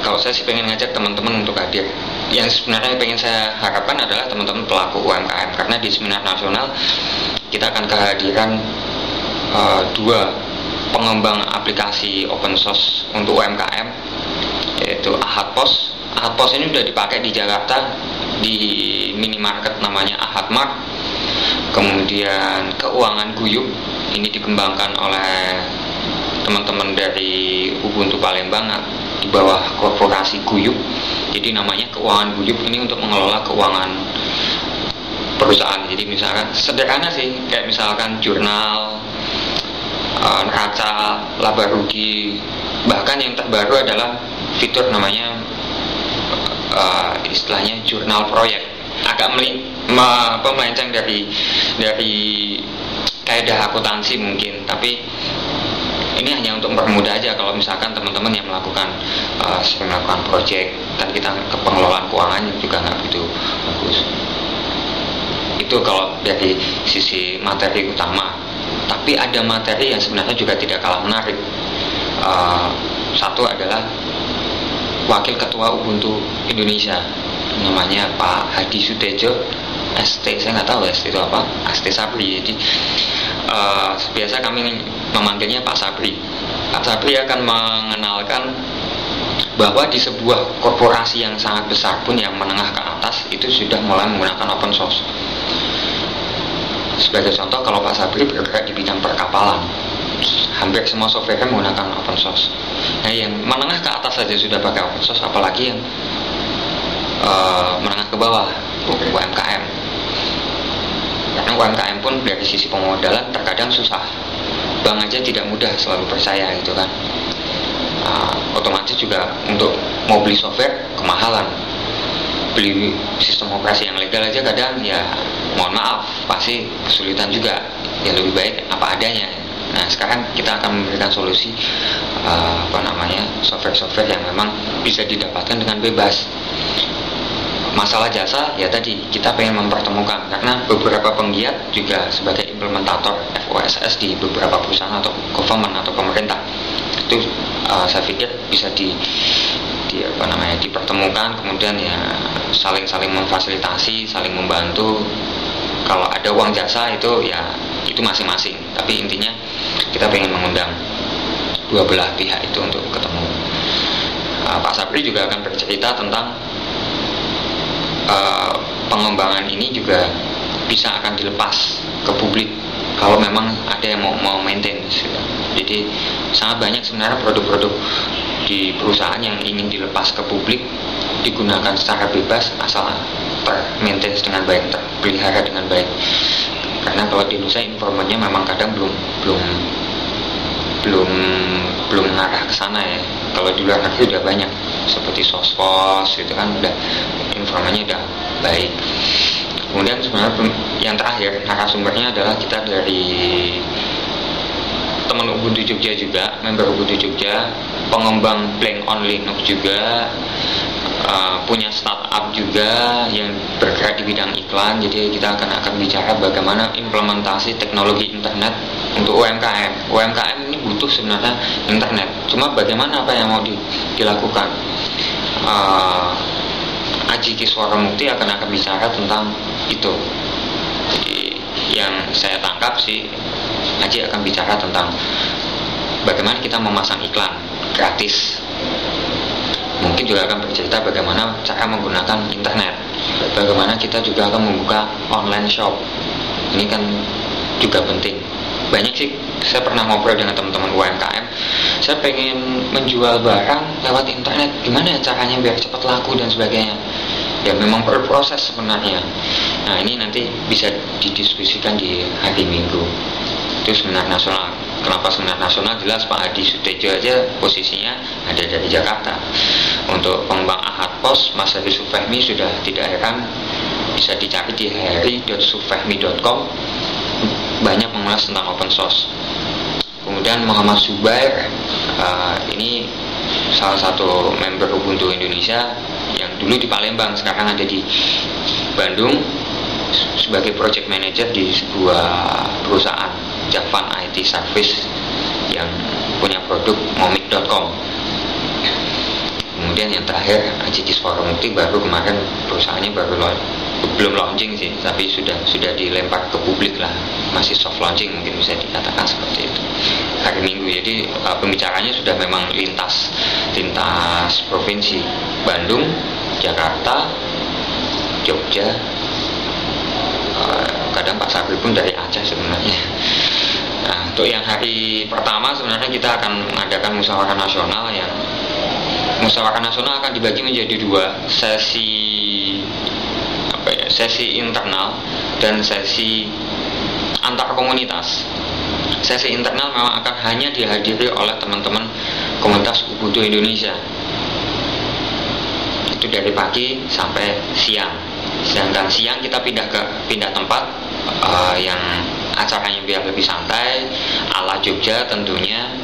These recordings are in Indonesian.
kalau saya sih pengen ngajak teman-teman untuk hadir. Yang sebenarnya pengen saya harapkan adalah teman-teman pelaku UMKM, karena di seminar nasional kita akan kehadiran dua pengembang aplikasi open source untuk UMKM, yaitu Ahad Pos. Ahad Pos ini sudah dipakai di Jakarta di minimarket namanya Ahad Mart. Kemudian keuangan Guyup ini dikembangkan oleh teman-teman dari Ubuntu Palembang di bawah korporasi Guyup. Jadi namanya keuangan Guyup ini untuk mengelola keuangan perusahaan. Jadi misalkan sederhana sih, kayak misalkan jurnal, neraca, laba rugi. Bahkan yang terbaru adalah fitur namanya istilahnya jurnal proyek. Agak melenceng dari kaidah akuntansi mungkin, tapi ini hanya untuk mempermudah aja kalau misalkan teman-teman yang sering melakukan proyek, dan kita ke pengelolaan keuangan juga nggak begitu bagus. Itu kalau dari sisi materi utama. Tapi ada materi yang sebenarnya juga tidak kalah menarik. Satu adalah Wakil Ketua Ubuntu Indonesia, namanya Pak Hadi Sutejo, ST, saya nggak tahu ST itu apa, ST Sabri. Jadi biasa kami memanggilnya Pak Sabri. Pak Sabri akan mengenalkan bahwa di sebuah korporasi yang sangat besar pun, yang menengah ke atas, itu sudah mulai menggunakan open source. Sebagai contoh, kalau Pak Sabri bergerak di bidang perkapalan, hampir semua software menggunakan open source. Nah, yang menengah ke atas saja sudah pakai open source, apalagi yang menengah ke bawah, UMKM. Karena UMKM pun dari sisi pemodalan terkadang susah. Bank aja tidak mudah selalu percaya gitu kan. Otomatis juga untuk mau beli software kemahalan. Beli sistem operasi yang legal aja kadang ya mohon maaf pasti kesulitan juga. Ya lebih baik apa adanya. Nah, sekarang kita akan memberikan solusi software-software yang memang bisa didapatkan dengan bebas. Masalah jasa ya tadi kita pengen mempertemukan, karena beberapa penggiat juga sebagai implementator FOSS di beberapa perusahaan atau government atau pemerintah, itu saya pikir bisa dipertemukan, kemudian ya saling memfasilitasi, saling membantu. Kalau ada uang jasa itu ya itu masing-masing, tapi intinya kita pengen mengundang dua belah pihak itu untuk ketemu. Pak Sabri juga akan bercerita tentang pengembangan ini juga bisa akan dilepas ke publik kalau memang ada yang mau maintain. Jadi sangat banyak sebenarnya produk-produk di perusahaan yang ingin dilepas ke publik, digunakan secara bebas asal termaintain dengan baik, terpelihara dengan baik. Karena kalau di Indonesia informannya memang kadang belum mengarah ke sana ya. Kalau di luar negeri udah banyak, seperti Sospos itu kan udah informannya udah baik. Kemudian sebenarnya yang terakhir narasumbernya adalah kita dari teman Ubuntu Jogja juga, member Ubuntu Jogja, pengembang Blank on Linux juga, punya startup juga yang bergerak di bidang iklan. Jadi kita akan bicara bagaimana implementasi teknologi internet untuk UMKM. UMKM ini butuh sebenarnya internet, cuma bagaimana apa yang mau dilakukan. Aji Kiswara Mukti akan bicara tentang itu. Jadi yang saya tangkap sih, Aji akan bicara tentang bagaimana kita memasang iklan gratis. Mungkin juga akan bercerita bagaimana cara menggunakan internet, bagaimana kita juga akan membuka online shop. Ini kan juga penting. Banyak sih, saya pernah ngobrol dengan teman-teman UMKM, saya pengen menjual barang lewat internet, gimana ya caranya biar cepat laku dan sebagainya. Ya memang perlu proses sebenarnya. Nah, ini nanti bisa didiskusikan di hari Minggu. Itu seminar nasional. Kenapa seminar nasional? Jelas Pak Hadi Sutejo aja posisinya ada dari Jakarta. Untuk pengembang Ahad Pos, Mas Hadi Sufehmi sudah tidak heran, bisa dicari di heri.sufehmi.com, banyak mengulas tentang open source. Kemudian Muhammad Zubair, ini salah satu member Ubuntu Indonesia yang dulu di Palembang, sekarang ada di Bandung sebagai project manager di sebuah perusahaan Javan IT Service yang punya produk momik.com. kemudian yang terakhir Ajiji Suara Mukti baru kemarin perusahaannya belum launching sih, tapi sudah dilempar ke publik lah, masih soft launching mungkin bisa dikatakan seperti itu, hari Minggu. Jadi pembicaranya sudah memang lintas provinsi, Bandung, Jakarta, Jogja, kadang Pak Sabri pun dari Aceh sebenarnya. Nah, untuk yang hari pertama sebenarnya kita akan mengadakan musyawarah nasional. Yang musyawarah nasional akan dibagi menjadi dua sesi, sesi internal dan sesi antar komunitas. Sesi internal memang akan hanya dihadiri oleh teman-teman komunitas Ubuntu Indonesia, itu dari pagi sampai siang. Sedangkan siang kita pindah tempat yang acaranya biar lebih santai, ala Jogja tentunya.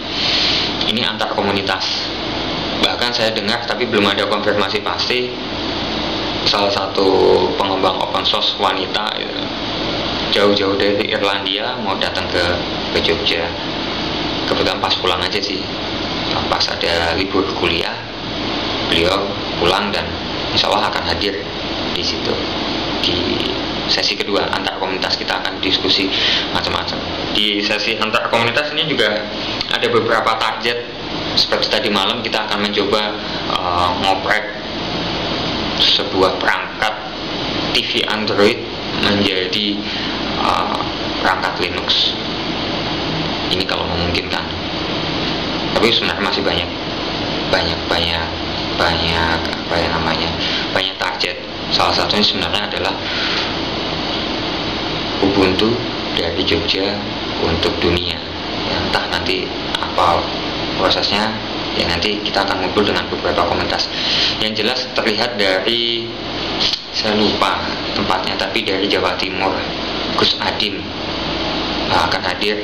Ini antar komunitas. Bahkan saya dengar, tapi belum ada konfirmasi pasti, salah satu pengembang open source wanita jauh-jauh dari Irlandia mau datang ke Jogja. Kebetulan pas pulang aja sih, pas ada libur kuliah, beliau pulang dan insya Allah akan hadir di situ. Di sesi kedua antar komunitas kita akan diskusi macam-macam. Di sesi antar komunitas ini juga ada beberapa target. Seperti tadi malam kita akan mencoba ngoprek sebuah perangkat TV Android menjadi perangkat Linux. Ini kalau memungkinkan. Tapi sebenarnya masih banyak banyak target. Salah satunya sebenarnya adalah Ubuntu dari Jogja untuk dunia. Ya, entah nanti apa prosesnya, ya nanti kita akan ngumpul dengan beberapa komunitas. Yang jelas terlihat dari, saya lupa tempatnya, tapi dari Jawa Timur Gus Adim akan hadir.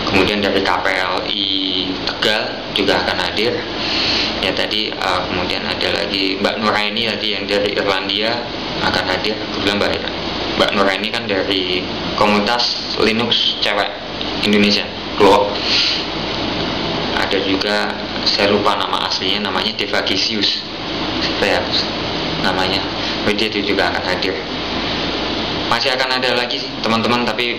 Kemudian dari KPLI Tegal juga akan hadir. Ya tadi kemudian ada lagi Mbak Nuraini tadi yang dari Irlandia akan hadir. Kebetulan Mbak Nuraini kan dari komunitas Linux cewek Indonesia, Glow. Ada juga, saya lupa nama aslinya, namanya Devagisius, namanya. Dia juga akan hadir. Masih akan ada lagi sih teman-teman, tapi